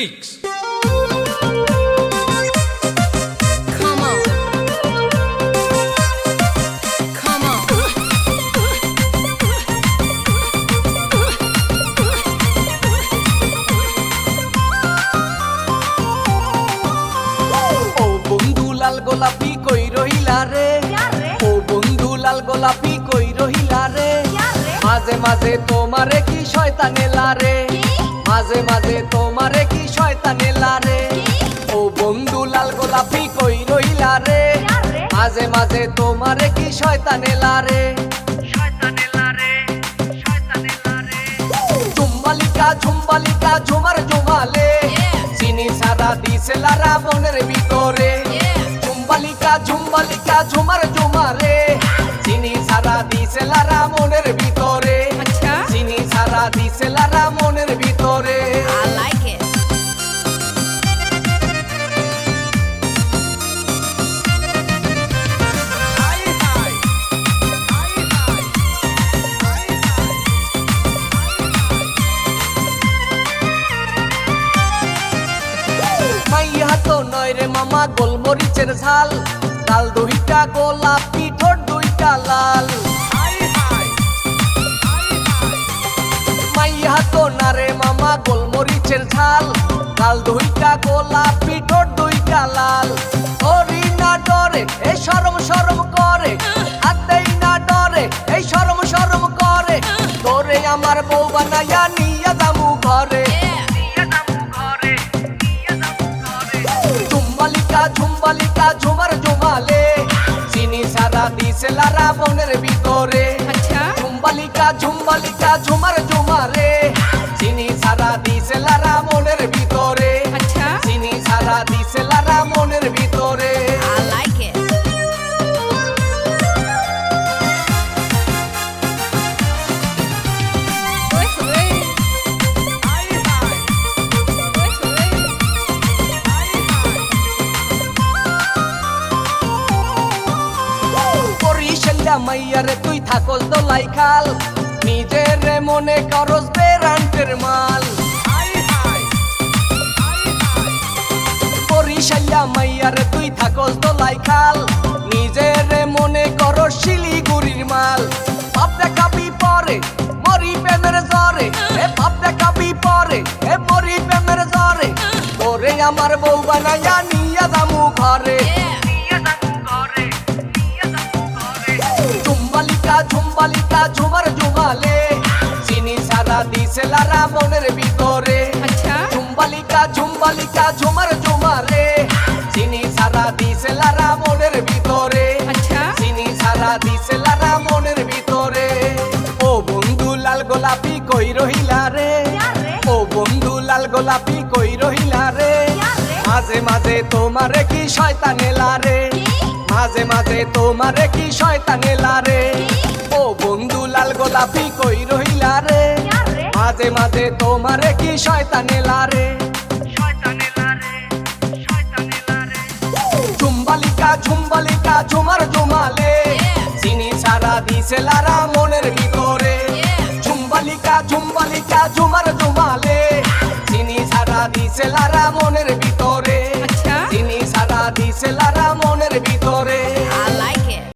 remix. Come on. Come on. ও বন্ধু লাল গোলাপি কই রহিলা রে, ও বন্ধু লাল গোলাপি কই রহিলা রে, মাঝে মাঝে তোমারে কি শয়তানে লারে, মাঝে মাঝে তোমারে কি শয়তানে লারে। ও বন্ধু লাল গোলাপি কই রহিলা রে, মাঝে মাঝে তোমারে কি শয়তানে লারে, শয়তানে লারে, শয়তানে লারে। ঝুম্বালিকা ঝুম্বালিকা ঝুমার ঝুমালে, চিনি সারা দিছে লারা মনের ভিতরে। ঝুম্বালিকা ঝুম্বালিকা ঝুমার ঝুমারে, চিনি সারা দিছে লারা মনের ভিতরে, চিনি সারা দিছে লারা মনের ভিতরে। I like it. মাইয়া তো নয় রে মামা গোলমরিচের ঝাল, গাল দুইটা গোলাপি ঠোঁট দুইটা লাল। মাইয়া তো না রে মামা গোলমরিচের ঝাল, গাল দুইটা গোলাপি ঠোঁট দুইটা লাল। ওরি না ডরে এই শরম শরম করে, হাতেই না ডরে এই শরম শরম করে, তোরে আমার বউ বানাইয়া নিয়া যামু ঘরে। ঝুম্বালিকা ঝুম্বালিকা ঝুমার ঝুমালে, চিনি সারা দিছে লারা মনের ভিতরে। ঝুম্বালিকা ঝুম্বালিকা ঝুমার ঝুমারে, চিনি সারা দিছে লারা মনের ভিতরে, চিনি সারা দিছে লারা মনের ভিতরে। I like it. বরিশালিয়া মাইয়ারে তুই থাকস দোলাই খাল, নিজের মনে করস বেরান্টের মাল। বরিশালিয়া মাইয়ারে তুই থাকস দোলাই খাল, নিজের মনে করস শিলিগুড়ির মাল। ভাব দেখাবি পরে মরি প্রেমের জ্বরে, এ ভাব দেখাবি পরে এ মরি প্রেমের জ্বরে, তোরে আমার বউ বানাইয়া নিয়া যামু ঘরে। ঝুম্বালিকা ঝুম্বালিকা ঝুমার ঝুমালে, চিনি সারা দিছে লারা মনের ভিতরে। ঝুম্বালিকা ঝুম্বালিকা ঝুমার ঝুমারে, চিনি সারা দিছে লারা মনের ভিতরে, চিনি সারা দিছে লারা মনের ভিতরে। ও বন্ধু লাল গোলাপি কই রহিলা রে, ও বন্ধু লাল গোলাপি কই রহিলা রে, মাঝে মাঝে তোমারে কি শয়তানে লারে, মাঝে মাঝে তোমারে কি শয়তানে লারে। ও বন্ধু লাল গোলাপি কই রহিলা রে, মাঝে মাঝে তোমারে কি শয়তানে লারে, শয়তানে লারে, শয়তানে লারে। ঝুম্বালিকা ঝুম্বালিকা ঝুমার ঝুমালে, চিনি সারা দিছে লারা মনের ভিতরে। ঝুম্বালিকা ঝুম্বালিকা ঝুমার ঝুমালে, চিনি সারা দিছে লারা মনের ভিতরে, চিনি সারা দিছে লারা মনের ভিতরে।